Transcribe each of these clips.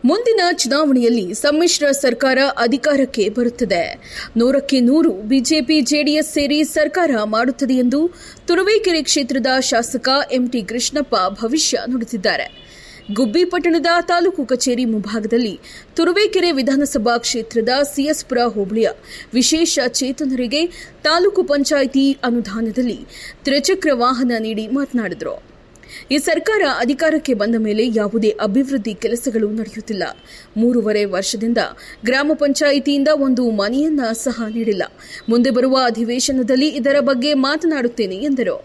ಮುಂದಿನ ಚುನಾವಣೆಯಲ್ಲಿ ಸಮ್ಮಿಶ್ರ ಸರ್ಕಾರ ಅಧಿಕಾರಕ್ಕೆ ಬರುತ್ತದೆ. 100ಕ್ಕೆ 100 ಬಿಜೆಪಿ ಜೆಡಿಎಸ್ ಸೇರಿ ಸರ್ಕಾರ ಮಾಡುತ್ತದೆ ಎಂದು ತುರುವೇಕೆರೆ ಕ್ಷೇತ್ರದ ಶಾಸಕ ಎಂಟಿ ಕೃಷ್ಣಪ್ಪ ಭವಿಷ್ಯ ನುಡಿದಿದ್ದಾರೆ. ಗುಬ್ಬಿ ಪಟ್ಟಣದ ತಾಲೂಕು ಕಚೇರಿ ಮುಂಭಾಗದಲ್ಲಿ ತುರುವೇಕೆರೆ ವಿಧಾನಸಭಾ ಕ್ಷೇತ್ರದ ಸಿಎಸ್ಪುರ ಹೋಬಳಿಯ ವಿಶೇಷ ಚೇತನರಿಗೆ ತಾಲೂಕು ಪಂಚಾಯಿತಿ ಅನುದಾನದಲ್ಲಿ ತ್ರಿಚಕ್ರ ವಾಹನ ನೀಡಿ ಮಾತನಾಡಿದರು. ಈ ಸರ್ಕಾರ ಅಧಿಕಾರಕ್ಕೆ ಬಂದ ಮೇಲೆ ಯಾವುದೇ ಅಭಿವೃದ್ಧಿ ಕೆಲಸಗಳು ನಡೆಯುತ್ತಿಲ್ಲ. 3.5 ವರ್ಷದಿಂದ ಗ್ರಾಮ ಪಂಚಾಯಿತಿಯಿಂದ ಒಂದು ಮನೆಯನ್ನ ಸಹ ನೀಡಿಲ್ಲ. ಮುಂದೆ ಬರುವ ಅಧಿವೇಶನದಲ್ಲಿ ಇದರ ಬಗ್ಗೆ ಮಾತನಾಡುತ್ತೇನೆ ಎಂದರು.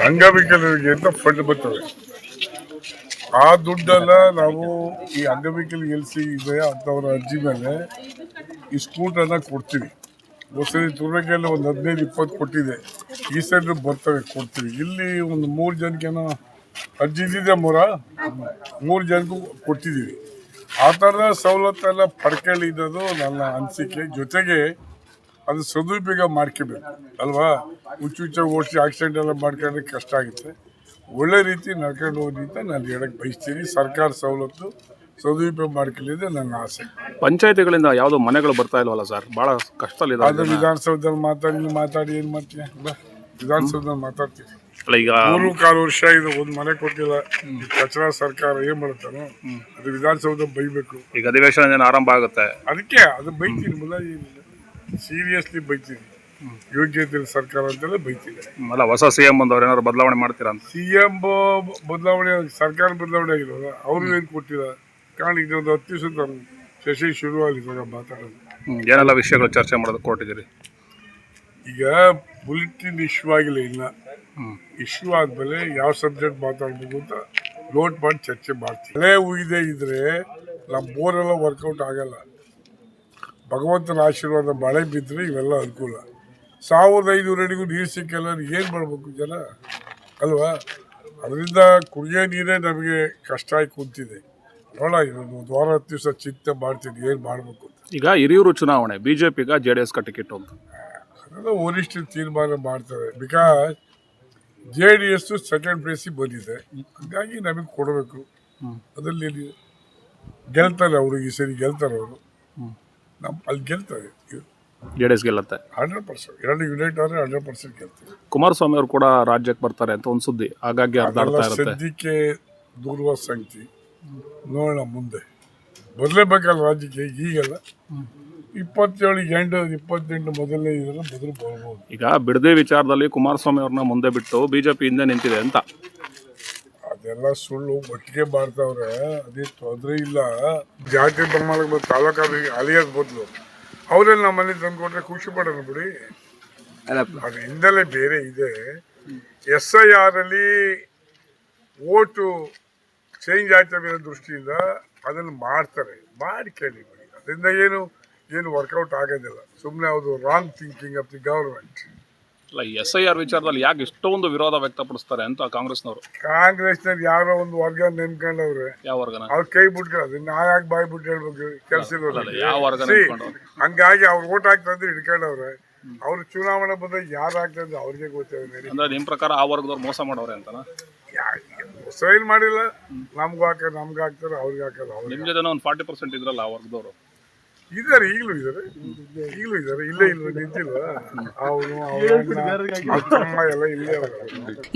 ಅಂಗವಿಕಲರಿಗೆ ಅಂತ ಫಂಡ್ ಬರ್ತವೆ. ಆ ದುಡ್ಡನ್ನ ನಾವು ಈ ಅಂಗವಿಕಲ ಎಲ್ಸಿ ಇದೆ ಅಂತವರ ಅರ್ಜಿ ಮೇಲೆ ಈ ಸ್ಕೂಟರ್ನ ಕೊಡ್ತೀವಿ. ಒಂದ್ಸರಿ ತುರುವೇಕೆರೆಯಲ್ಲಿ ಒಂದು 15-20 ಕೊಟ್ಟಿದೆ. ಈ ಸೈಡ್ ಬರ್ತವೆ ಕೊಡ್ತೀವಿ. ಇಲ್ಲಿ ಒಂದು 3 ಜನಕ್ಕೇನೋ ಅರ್ಜಿ ಇದ್ದಿದೆ, 3 ಜನಕ್ಕೂ ಕೊಟ್ಟಿದ್ದೀವಿ. ಆ ಥರದ ಸವಲತ್ತೆಲ್ಲ ಪಡ್ಕೊಳ್ಳಿದ್ದು ನನ್ನ ಅನಿಸಿಕೆ. ಜೊತೆಗೆ ಅದು ಸದುಪಯೋಗ ಮಾಡ್ಕೋಬೇಕು ಅಲ್ವಾ. ಹುಚ್ಚು ಓಡಿಸಿ ಆಕ್ಸಿಡೆಂಟ್ ಎಲ್ಲ ಮಾಡ್ಕೊಂಡ್ರೆ ಕಷ್ಟ ಆಗುತ್ತೆ. ಒಳ್ಳೆ ರೀತಿ ನಡ್ಕೊಂಡು ಹೋಗಿ ಅಂತ ನಾನು ಹೇಳಕ್ಕೆ ಬಯಸ್ತೀನಿ. ಸರ್ಕಾರ ಸವಲತ್ತು ಸದುಪಯೋಗ ಮಾಡ್ಕೊಳ್ಳಿದೆ ನನ್ನ ಆಸೆ. ಪಂಚಾಯತಿಗಳಿಂದ ಯಾವುದೋ ಮನೆಗಳು ಬರ್ತಾ ಇಲ್ವಲ್ಲ ಸರ್, ಭಾಳ ಕಷ್ಟದಲ್ಲಿದೆ. ಅದು ವಿಧಾನಸೌಧದಲ್ಲಿ ಮಾತಾಡಿ ಏನು ಮಾಡ್ತೀನಿ, ವಿಧಾನಸೌಧದಲ್ಲಿ ಮಾತಾಡ್ತೀನಿ. ಈಗ 3.25 ವರ್ಷ ಇದು ಒಂದು ಮನೆ ಕೊಟ್ಟಿಲ್ಲ. ಕಚರಾ ಸರ್ಕಾರ ಏನ್ ಮಾಡುತ್ತಾನೋ ಅದು ವಿಧಾನಸೌಧ ಬೈಬೇಕು. ಈಗ ಅಧಿವೇಶನ ಆರಂಭ ಆಗುತ್ತೆ, ಅದಕ್ಕೆ ಅದು ಬೈತೀನಿ. ಸೀರಿಯಸ್ಲಿ ಬೈತೀನಿ. ಯೋಗ್ಯತೆ ಸರ್ಕಾರ ಅಂತೆಲ್ಲ ಬೈತೀನಿ. ಅಲ್ಲ, ಹೊಸ ಸಿಎಂ ಬಂದವ್ರು ಏನಾದ್ರು ಬದಲಾವಣೆ ಮಾಡ್ತೀರಾ ಅಂತ. ಸಿಎಂ ಬದಲಾವಣೆ, ಸರ್ಕಾರ ಬದಲಾವಣೆ ಆಗಿರೋಲ್ಲ. ಅವ್ರು ಏನು ಕೊಟ್ಟಿಲ್ಲ. ಕಾರಣ ಇದೊಂದು 10 ದಿವಸದ ಸೆಷನ್ ಶುರುವಾಗಿದ್ದಾಗ ಮಾತಾಡೋದು. ಏನೆಲ್ಲ ವಿಷಯಗಳು ಚರ್ಚೆ ಮಾಡೋದು ಕೊಟ್ಟಿದ್ದೀರಿ? ಈಗ ಬುಲೆಟಿನ್ ಇಶ್ಯೂ ಆಗಿಲ್ಲ, ಇಲ್ಲ ಇಶ್ಯೂ ಆದ್ಮೇಲೆ ಯಾವ ಸಬ್ಜೆಕ್ಟ್ ಮಾತಾಡ್ಬೇಕು ಅಂತ ನೋಟ್ ಮಾಡಿ ಚರ್ಚೆ ಮಾಡ್ತೀವಿ. ಮಳೆ ಉಯ್ದೇ ಇದ್ರೆ ನಮ್ಮ ಬೋರೆಲ್ಲ ವರ್ಕೌಟ್ ಆಗಲ್ಲ. ಭಗವಂತನ ಆಶೀರ್ವಾದ ಮಳೆ ಬಿದ್ದರೆ ಇವೆಲ್ಲ ಅನುಕೂಲ. 1500 ಅಡಿಗೂ ನೀರು ಸಿಕ್ಕಲ್ಲ, ಏನು ಮಾಡಬೇಕು ಜನ ಅಲ್ವಾ. ಅದರಿಂದ ಕುಡಿಯೋ ನೀರೇ ನಮಗೆ ಕಷ್ಟ ಆಗಿ ಕುಂತಿದೆ. ನೋಡ, ಇನ್ನೊಂದು 1 ವಾರ 10 ದಿವಸ ಚಿಂತೆ ಮಾಡ್ತೀನಿ ಏನು ಮಾಡಬೇಕು ಅಂತ. ಈಗ ಹಿರಿಯೂರು ಚುನಾವಣೆ ಬಿಜೆಪಿಗ JDS ಟಿಕೆಟ್ ಅಂತ ಅದನ್ನು ವರಿಷ್ಠರು ತೀರ್ಮಾನ ಮಾಡ್ತಾರೆ. ಬಿಕಾಸ್ JDS ಸೆಕೆಂಡ್ ಪ್ಲೇಸಿಗೆ ಬಂದಿದೆ, ಹಾಗಾಗಿ ನಮಗೆ ಕೊಡಬೇಕು. ಅದರಲ್ಲಿ ಗೆಲ್ತಾರೆ ಅವರು. ಈ ಸರಿ ಗೆಲ್ತಾರೆ ಅವರು. ಅಲ್ಲಿ ಗೆಲ್ತಾರೆ, JDS ಗೆಲ್ಲತ್ತೆ 100%. ಎರಡು ಯುನೈಟ್ ಆದರೆ 100% ಗೆಲ್ತಾರೆ. ಕುಮಾರಸ್ವಾಮಿ ಅವರು ಕೂಡ ರಾಜ್ಯಕ್ಕೆ ಬರ್ತಾರೆ ಅಂತ ಒಂದು ಸುದ್ದಿ ಹಾಗಾಗಿ ಸದ್ಯಕ್ಕೆ ದೂರುವ ಸಂಗತಿ. ನೋಡೋಣ, ಮುಂದೆ ಬದಲೇಬೇಕಲ್ಲ ರಾಜ್ಯಕ್ಕೆ. ಈಗಲ್ಲ 27 ಮೊದಲನೇ ಇದೆಲ್ಲ ಬದಲು ಬರ್ಬೋದು. ಈಗ ಬಿಡದಿ ವಿಚಾರದಲ್ಲಿ ಕುಮಾರಸ್ವಾಮಿ ಅವ್ರನ್ನ ಮುಂದೆ ಬಿಟ್ಟು ಬಿಜೆಪಿ ಹಿಂದೆ ನಿಂತಿದೆ ಅಂತ. ಅದೆಲ್ಲ ಸುಳ್ಳು. ಒಟ್ಟಿಗೆ ಮಾಡ್ತಾವ್ರೆ, ಅದೇ ತೊಂದರೆ ಇಲ್ಲ. ಜಾತಿ ಪ್ರಮಾಣಕ್ಕೆ ತಾಲೂಕು ಅಲಿಯೋದ್ ಬದಲು ಅವರೆಲ್ಲ ನಮ್ಮ ಮನೆ ತಂದುಕೊಟ್ರೆ ಖುಷಿ ಪಡೋಣ ಬಿಡಿ. ಅದು ಹಿಂದಲೇ ಬೇರೆ ಇದೆ. SIR ಅಲ್ಲಿ ಓಟು ಚೇಂಜ್ ಆಯ್ತವೆ ಅನ್ನೋ ದೃಷ್ಟಿಯಿಂದ ಅದನ್ನು ಮಾಡ್ತಾರೆ. ಮಾಡಿ ಕೇಳಿ ಬಿಡಿ. ಅದರಿಂದ ಏನು ವರ್ಕೌಟ್ ಆಗೋದಿಲ್ಲ. ಸುಮ್ಮನೆ ಅದು wrong thinking of the government. ಅಲ್ಲ, SIR ವಿಚಾರದಲ್ಲಿ ಯಾಕೆ ಇಷ್ಟೊಂದು ವಿರೋಧ ವ್ಯಕ್ತಪಡಿಸ್ತಾರೆ ಅಂತ ಕಾಂಗ್ರೆಸ್ನವ್ರು ಯಾರೋ ಒಂದು ವರ್ಗ ನೆನ್ಕೊಂಡವ್ರೆ. ಯಾವ ವರ್ಗನ? ಅವ್ರ ಕೈ ಬಿಟ್ಕೊಳ್ಳೋದು. ನಾ ಯಾಕೆ ಬಾಯ್ ಬಿಟ್ಟು ಹೇಳ್ಬೇಕು, ಕೆಲಸ ಯಾವ ವರ್ಗ? ಹಂಗಾಗಿ ಅವ್ರು ಓಟ್ ಹಾಕ್ತಂದ್ರೆ ಹಿಡ್ಕೊಂಡವ್ರೆ. ಅವ್ರು ಚುನಾವಣೆ ಬಂದಾಗ ಯಾರು ಆಗ್ತಂದ್ರೆ ಅವ್ರಿಗೆ ಗೊತ್ತಿದೆ. ಅಂದ್ರೆ ನಿಮ್ ಪ್ರಕಾರ ಆ ವರ್ಗದವ್ರು ಮೋಸ ಮಾಡವ್ರೆ ಅಂತನಾ? ಮೋಸ ಏನ್ ಮಾಡಿಲ್ಲ. ನಮ್ಗೆ ಹಾಕ್ತಾರೆ, ಅವ್ರಿಗೆ ಹಾಕೋದು. ನಿಮ್ ಜೊತೆ ಒಂದು 40% ಇದ್ರಲ್ಲ ಆ ವರ್ಗದವರು ಇದ್ದಾರೆ, ಈಗಲೂ ಇದ್ದಾರೆ. ಇಲ್ಲೇ ನಿಂತಿಲ್ವಾ ಎಲ್ಲ ಇಲ್ಲೇ.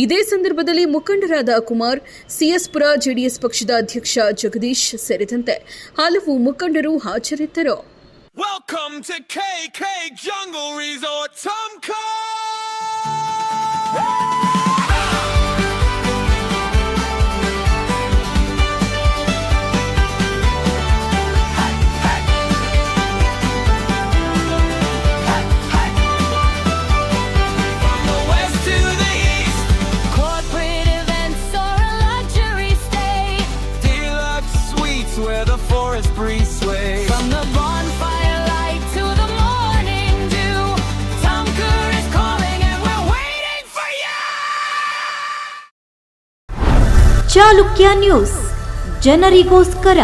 ಇದೇ ಸಂದರ್ಭದಲ್ಲಿ ಮುಖಂಡರಾದ ಕುಮಾರ್, ಸಿಎಸ್ಪುರ JDS ಪಕ್ಷದ ಅಧ್ಯಕ್ಷ ಜಗದೀಶ್ ಸೇರಿದಂತೆ ಹಲವು ಮುಖಂಡರು ಹಾಜರಿದ್ದರು. Welcome to KK Jungle Resort Tumco. Where the forest breeze sway. From the bonfire light to the morning dew, Tumco is calling and we're waiting for you. Chalukya news, ಜನರಿಗೋಸ್ಕರ.